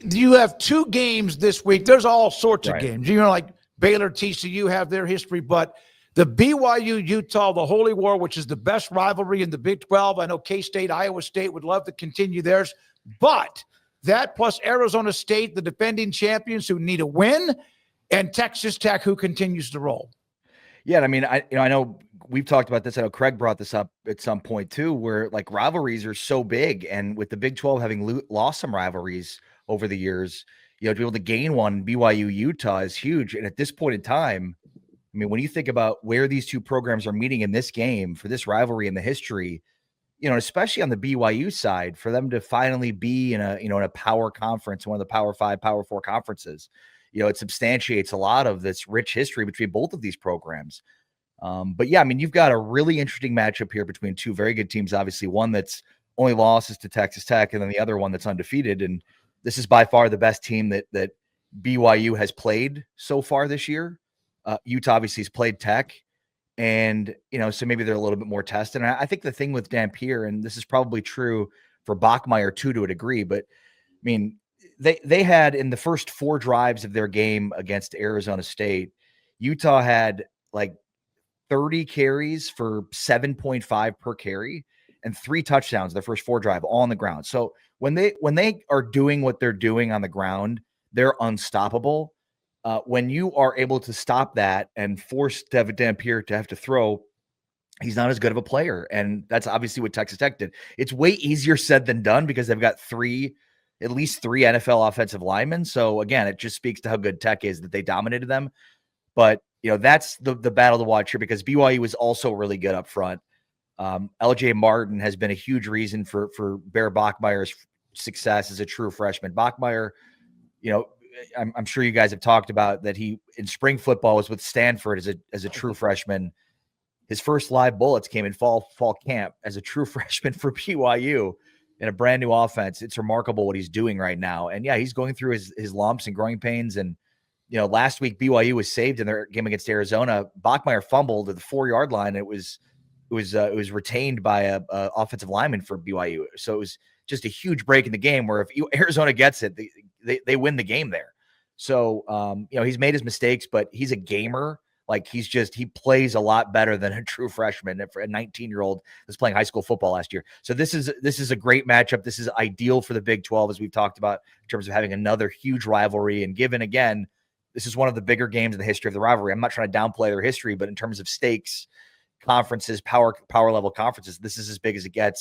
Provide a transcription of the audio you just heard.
you have two games this week. There's all sorts of Right. games. You know, like Baylor, TCU have their history, but the BYU, Utah, the Holy War, which is the best rivalry in the Big 12. I know K-State, Iowa State would love to continue theirs, but that plus Arizona State, the defending champions who need a win, and Texas Tech, who continues to roll. Yeah, I mean, I know we've talked about this. I know Craig brought this up at some point too, where like rivalries are so big, and with the Big 12 having lost some rivalries over the years, to be able to gain one, BYU Utah is huge. And at this point in time, I mean, when you think about where these two programs are meeting in this game for this rivalry in the history, especially on the BYU side, for them to finally be in a power conference, one of the Power 5, Power 4 conferences, it substantiates a lot of this rich history between both of these programs. But yeah, I mean, you've got a really interesting matchup here between two very good teams. Obviously, one that's only losses to Texas Tech, and then the other one that's undefeated. And this is by far the best team that BYU has played so far this year. Utah obviously has played Tech, and so maybe they're a little bit more tested. And I think the thing with Dampier, and this is probably true for Bachmeier too to a degree, but I mean, they had in the first 4 drives of their game against Arizona State, Utah had like 30 carries for 7.5 per carry and 3 touchdowns their first 4 drive all on the ground. So when they are doing what they're doing on the ground, they're unstoppable. When you are able to stop that and force David Dampier to have to throw, he's not as good of a player. And that's obviously what Texas Tech did. It's way easier said than done because they've got at least three NFL offensive linemen. So again, it just speaks to how good Tech is that they dominated them. But that's the battle to watch here because BYU is also really good up front. LJ Martin has been a huge reason for Bear Bachmeier's success as a true freshman. Bachmeier, I'm sure you guys have talked about that he in spring football was with Stanford as a true freshman. His first live bullets came in fall camp as a true freshman for BYU in a brand new offense. It's remarkable what he's doing right now. And yeah, he's going through his lumps and growing pains. And, last week BYU was saved in their game against Arizona. Bachmeier fumbled at the 4-yard line. It was retained by a offensive lineman for BYU. So it was just a huge break in the game where if Arizona gets it, they win the game there. So, he's made his mistakes, but he's a gamer. Like he plays a lot better than a true freshman for a 19-year-old that's playing high school football last year. So this is a great matchup. This is ideal for the Big 12, as we've talked about in terms of having another huge rivalry. And given again, this is one of the bigger games in the history of the rivalry. I'm not trying to downplay their history, but in terms of stakes, conferences, power level conferences, this is as big as it gets.